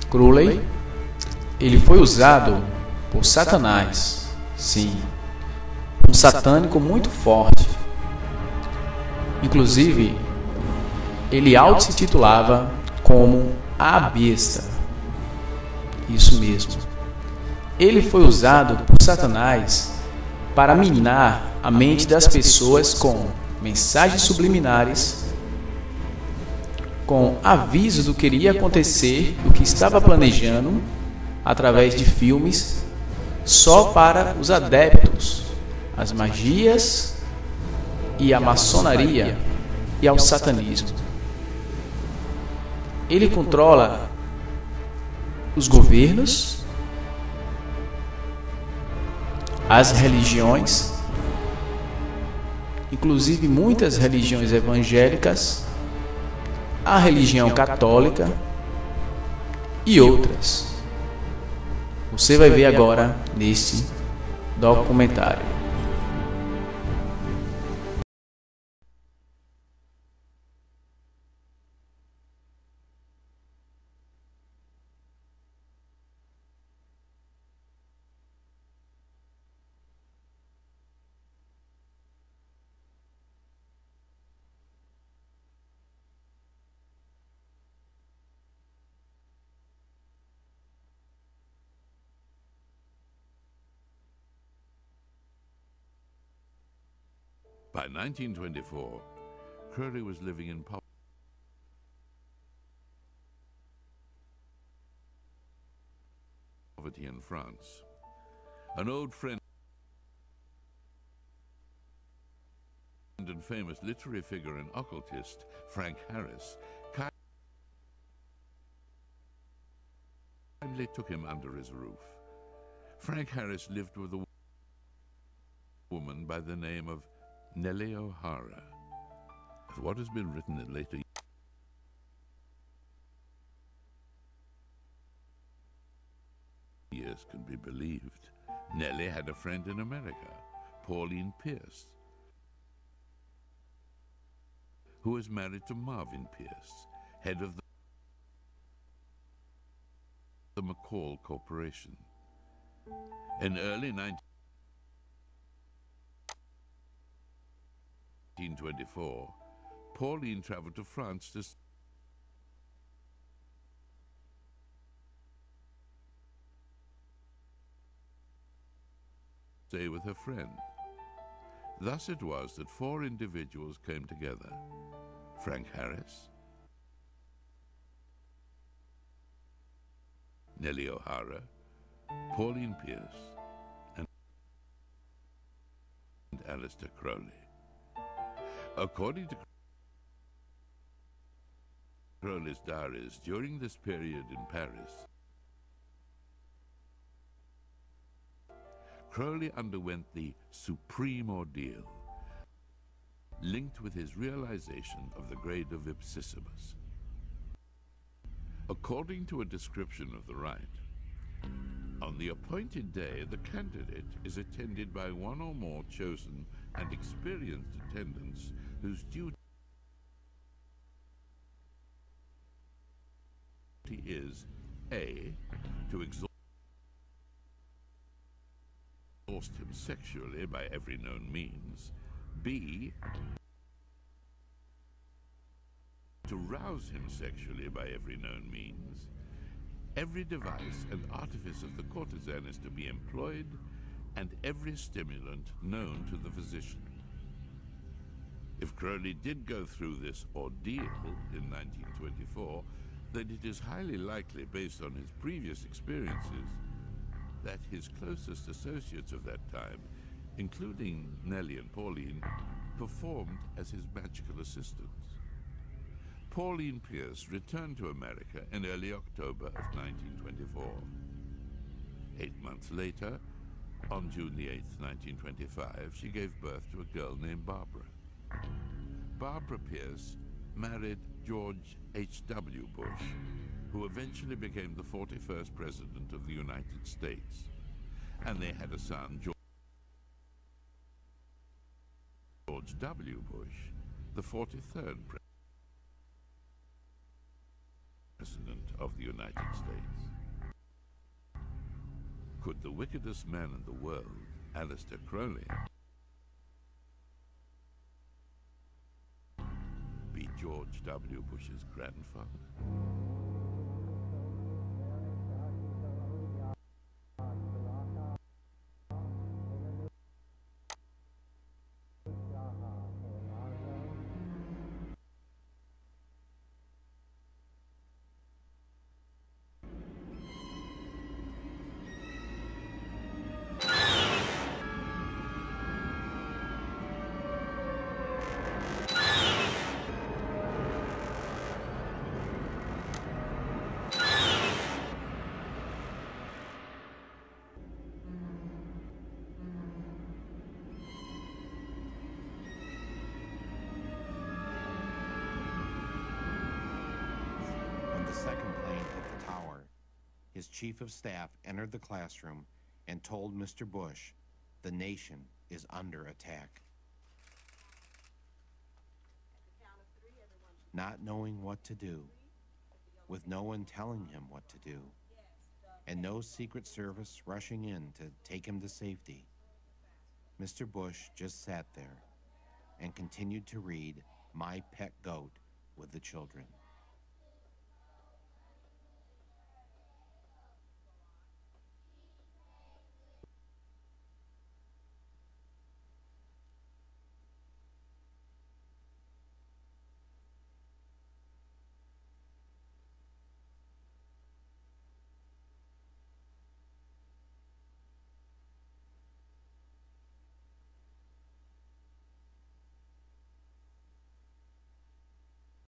Crowley, ele foi usado por Satanás, sim, um satânico muito forte. Inclusive, ele auto-se-titulava como a besta. Isso mesmo. Ele foi usado por Satanás para minar a mente das pessoas com mensagens subliminares, com avisos do que iria acontecer, do que estava planejando, através de filmes, só para os adeptos, as magias e a maçonaria e ao satanismo. Ele controla os governos, as religiões, inclusive muitas religiões evangélicas, a religião católica e outras. Você vai ver agora nesse documentário. By 1924, Crowley was living in poverty in France. An old friend and famous literary figure and occultist, Frank Harris, kindly took him under his roof. Frank Harris lived with a woman by the name of Nellie O'Hara. If what has been written in later years can be believed, Nellie had a friend in America, Pauline Pierce, who was married to Marvin Pierce, head of the McCall Corporation. In early 1924, Pauline traveled to France to stay with her friend. Thus it was that four individuals came together: Frank Harris, Nellie O'Hara, Pauline Pierce, and Aleister Crowley. According to Crowley's diaries, during this period in Paris, Crowley underwent the supreme ordeal, linked with his realization of the grade of Ipsissimus. According to a description of the rite, on the appointed day, the candidate is attended by one or more chosen and experienced attendants whose duty is A, to exhaust him sexually by every known means, B, to rouse him sexually by every known means. Every device and artifice of the courtesan is to be employed, and every stimulant known to the physician. If Crowley did go through this ordeal in 1924, then it is highly likely, based on his previous experiences, that his closest associates of that time, including Nellie and Pauline, performed as his magical assistants. Pauline Pierce returned to America in early October of 1924. 8 months later, on June the 8th, 1925, she gave birth to a girl named Barbara. Barbara Pierce married George H.W. Bush, who eventually became the 41st President of the United States, and they had a son, George W. Bush, the 43rd President of the United States. Could the wickedest man in the world, Aleister Crowley, be George W. Bush's grandfather? Second plane hit the tower. His chief of staff entered the classroom and told Mr. Bush, the nation is under attack. Not knowing what to do, with no one telling him what to do, and no Secret Service rushing in to take him to safety, Mr. Bush just sat there and continued to read My Pet Goat with the children.